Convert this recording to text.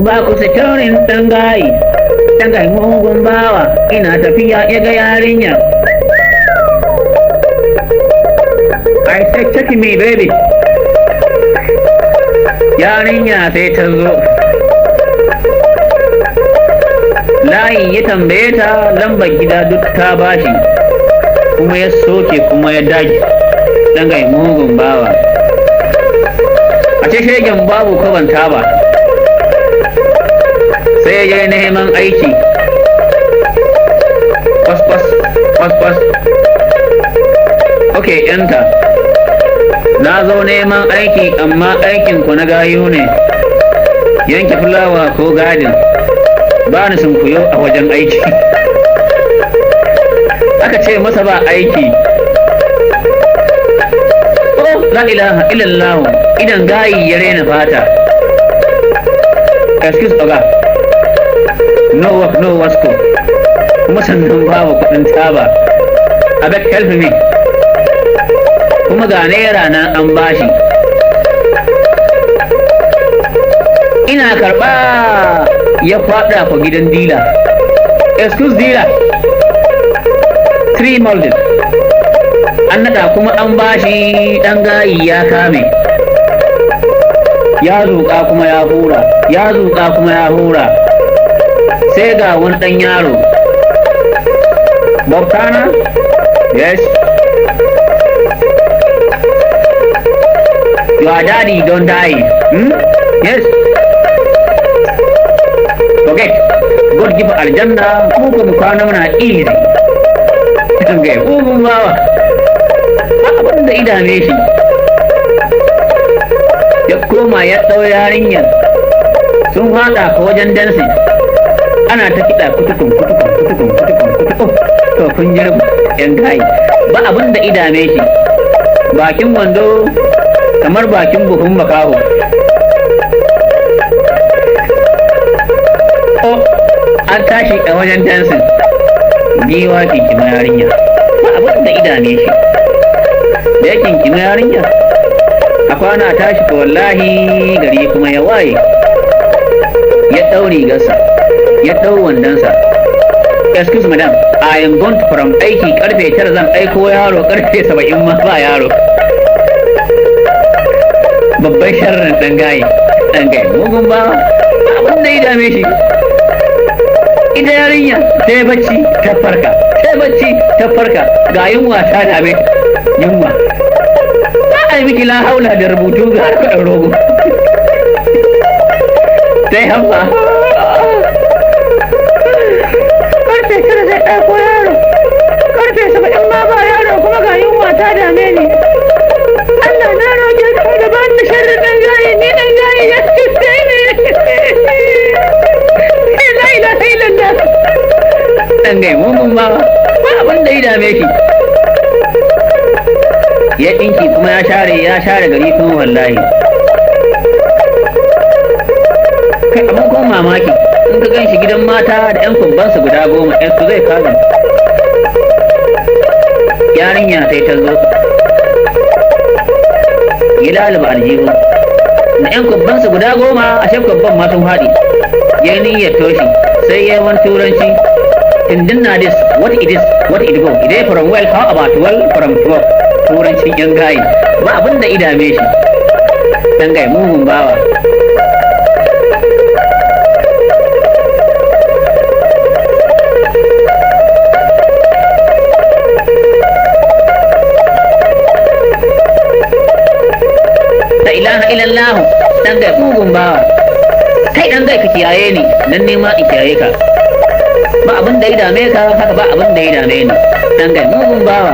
ba ku securing tangayi tangayi mugun bawa ina tafiya ya ga yarinya I said check me baby yarinya sai ta zo layi ya tambaye ta lambar gida duk ta bashi kuma ya soke kuma ya dage tangayi mugun bawa a ce shegen babu kwabanta ba sai ya yi neman aiki kwas ok enter na zo neman aiki amma aikin ku na gayu ne yanke fulawa ko gadin ba ni sunkuyo a wajen aiki aka ce masa ba aiki oh la ilaha illallah idan gayi ya rena fata excuse oga no work no wasko kuma sannan babu kudin taba abek help me kuma ga naira na an bashi ina karba ya fada ku gidan dila excuse dila 3 molded an nada kuma an bashi dan gayi ya kame ya zuƙa kuma ya hura ya zuƙa kuma ya hura sai ga wani ɗan yaro Bobtana? Yes. Your daddy don't die. Yes. Forget. God give aljanna muku mu kwana muna easy. Okay, ugun bawa. Abin da idame shi. Ya koma ya ɗau yarinyar. Sun haɗa ka wajen dancing. Ana ta kiɗa kutukun to kun ji yan gayi ba abin da idame shi bakin wando kamar bakin buhun makaho an tashi a wajen dansin giwa kinkima yarinya ba abin da idame shi da ya kinkima yarinya a kwana tashi ka wallahi gari kuma ya waye ya ɗau rigarsa ya ɗau wandonsa excuse madam I am going from aiki karfe 9 zan aiko yaro karfe 70 ma ba yaro babban sharrin dan gayi mugun ba abin da ya dame shi ita yarinya sai bacci ta farka ga yunwa ta dame yunwa ba a yi miki la haula da rubutu ga harkar rogo sai hamma karfe 9 zai ɗauko yaro karfe 70 ma ba yaro kuma ga yunwa ta dame ni Allah na roƙe ka da ban da sharri ɗan gayi ni ɗan gayi ya sai ne la ilaha illallah ɗan gayi mugun ba abin da ya dame shi ya ɗinki kuma ya share gari kuma wallahi kai abin kuma mamaki in ka gan shi gidan mata da 'yan kubbansu guda 10 'yansu zai kaza yarinya sai ta zo ya lalaba aljihu na 'yan kubbansu guda 10 a shan kubban ma sun haɗi ya yi niyyar toshi sai ya yi wani turanci tindin na this what it is what it go idai from well how about well from 12 turancin yan gayi ba abin da idame shi dan gayi mugun bawa ilaha illallah dan gai mugun bawa kai dan gai ka kiyaye ni dan nema in kiyaye ka ba abin da ya dame ka haka ba abin da ya dame ni dan gai mugun bawa